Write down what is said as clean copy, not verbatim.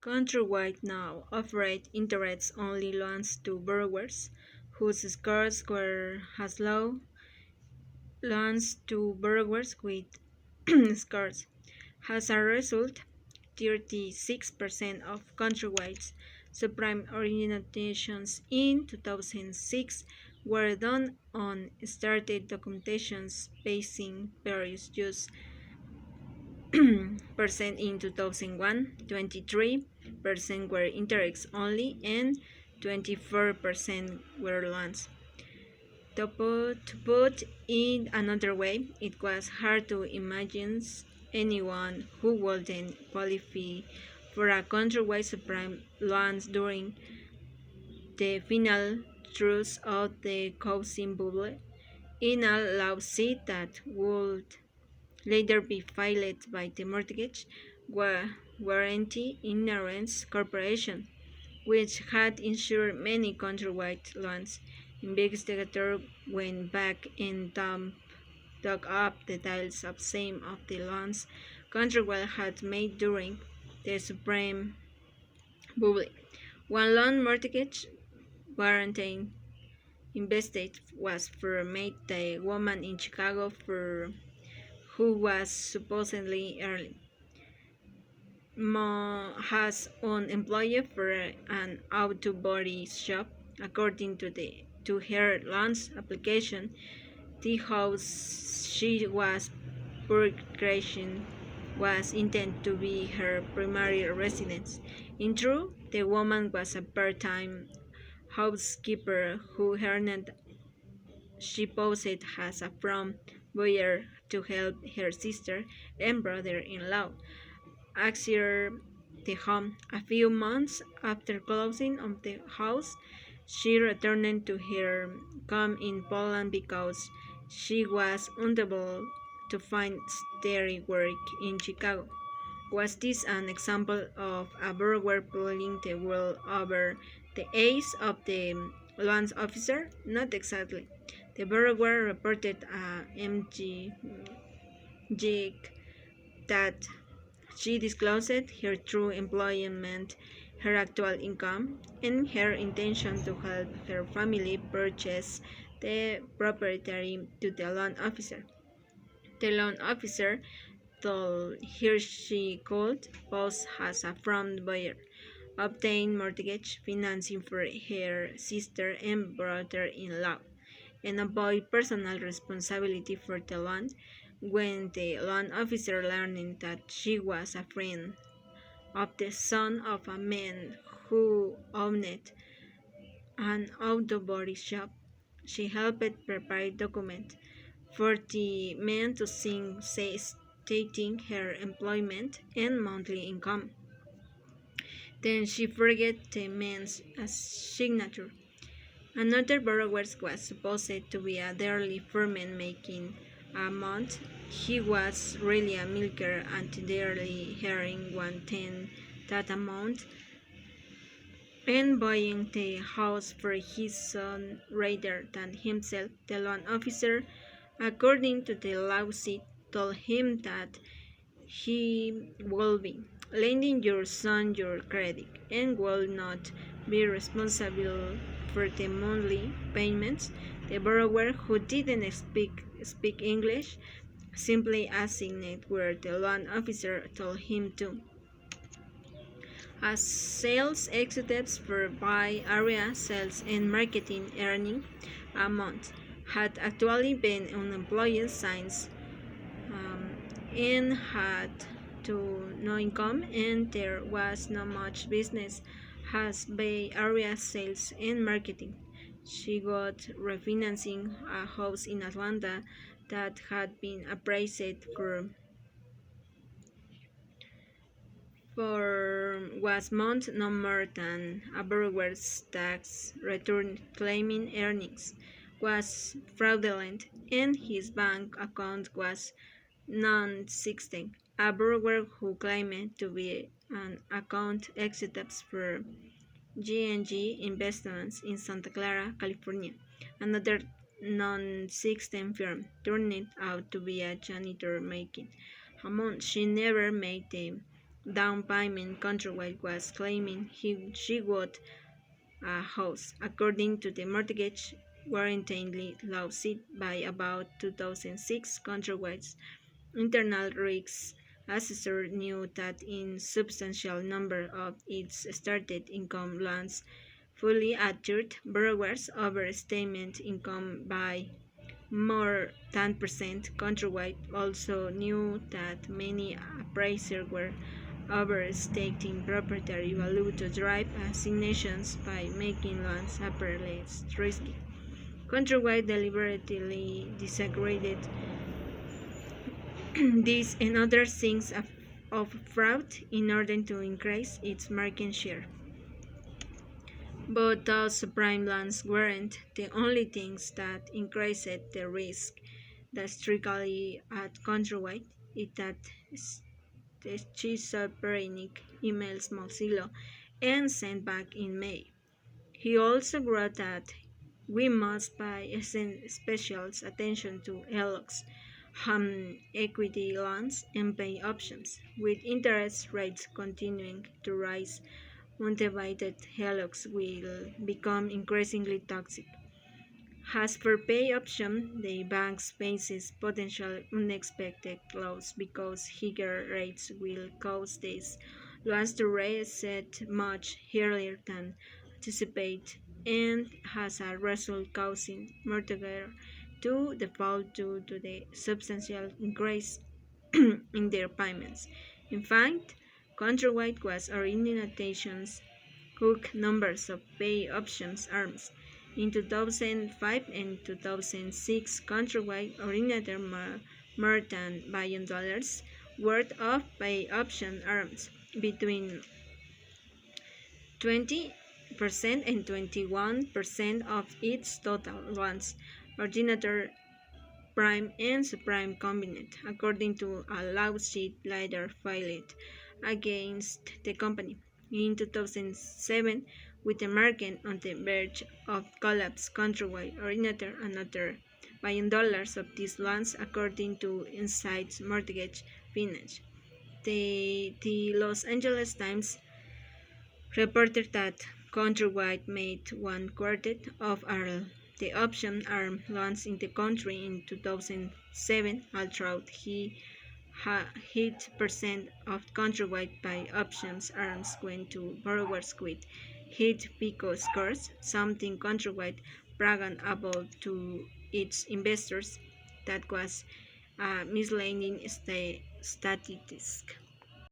Countrywide now offered interest-only loans to borrowers whose scores were as low loans to borrowers with scores. As a result, 36% of Countrywide's subprime originations in 2006 were done on started documentations basing various use percent in 2001, 23% were interest only, and 24% were loans. To put it another way, it was hard to imagine anyone who wouldn't qualify for a countrywide subprime loan during the final truth of the housing bubble in a lawsuit that would later be filed by the Mortgage Guarantee Insurance Corporation, which had insured many countrywide loans. Investigators went back and dug up the details of some of the loans Countrywide had made during the Supreme Bubble. One loan mortgage guarantee invested was for made the woman in Chicago for who was supposedly early. Mo has an employee for an auto body shop. According to her loans application, the house she was purchasing was intended to be her primary residence. In truth, the woman was a part-time housekeeper who earned she posed as a from buyer to help her sister and brother-in-law acquire the home. A few months after closing on the house, she returned to her home in Poland because she was unable to find steady work in Chicago. Was this an example of a borrower pulling the wool over the eyes of the loan officer? Not exactly. The borrower reported a MG that she disclosed her true employment, her actual income, and her intention to help her family purchase the property to the loan officer. The loan officer told her she could pose as a front buyer, obtain mortgage financing for her sister and brother-in-law, and avoid personal responsibility for the loan. When the loan officer learned that she was a friend of the son of a man who owned an auto body shop, she helped prepare documents for the man to sign stating her employment and monthly income. Then she forgot the man's signature. Another borrower was supposed to be a daily foreman making a month. He was really a milker and daily earning 1/10 that amount and buying the house for his son rather than himself. The loan officer, according to the lawsuit, told him that he will be lending your son your credit and will not be responsible for the monthly payments. The borrower, who didn't speak English, simply assigned where the loan officer told him to. As sales executives for Bay Area sales and marketing earning a month had actually been unemployed since and had to no income, and there was not much business as Bay Area sales and marketing. She got refinancing a house in Atlanta that had been appraised for was month no more than a borrower's tax return claiming earnings was fraudulent and his bank account was non-existent. A borrower who claimed to be an account executive for G&G Investments in Santa Clara, California, another non-existent firm, turned out to be a janitor making a month she never made the down payment. Countrywide was claiming she would a house, according to the mortgage guarantee lawsuit by about 2006. Countrywide's internal risk assessor knew that in substantial number of its started income loans fully accurate borrowers overstatement income by more than percent. Countrywide also knew that many appraisers were overstating proprietary value to drive assignations by making loans appear less risky. Countrywide deliberately disagreed this and other things of fraud in order to increase its market share. But those subprime loans weren't the only things that increased the risk. The strictly at Countrywide is that the schizophrenic emails Mozilla and sent back in May. He also wrote that we must pay special attention to HELOCs, equity loans, and pay options. With interest rates continuing to rise, motivated HELOCs will become increasingly toxic. As for pay option, the bank faces potential unexpected loss because higher rates will cause these loans to reset much earlier than anticipated and as a result causing mortgagor to default due to the substantial increase in their payments. In fact, Countrywide was originating hook numbers of pay options arms. In 2005 and 2006, Countrywide originated more than $1 billion worth of pay option arms, between 20% and 21% of its total loans originator prime and subprime combined, according to a lawsuit later filed against the company. In 2007, with the market on the verge of collapse, Countrywide originated another $1 billion of these loans, according to Insights Mortgage Finance. The Los Angeles Times reported that Countrywide made one quarter of all the option arm loans in the country in 2007, although he hit percent of Countrywide by options arms went to borrowers with hit PICO scores, something Countrywide bragged about to its investors. That was a misleading statistic.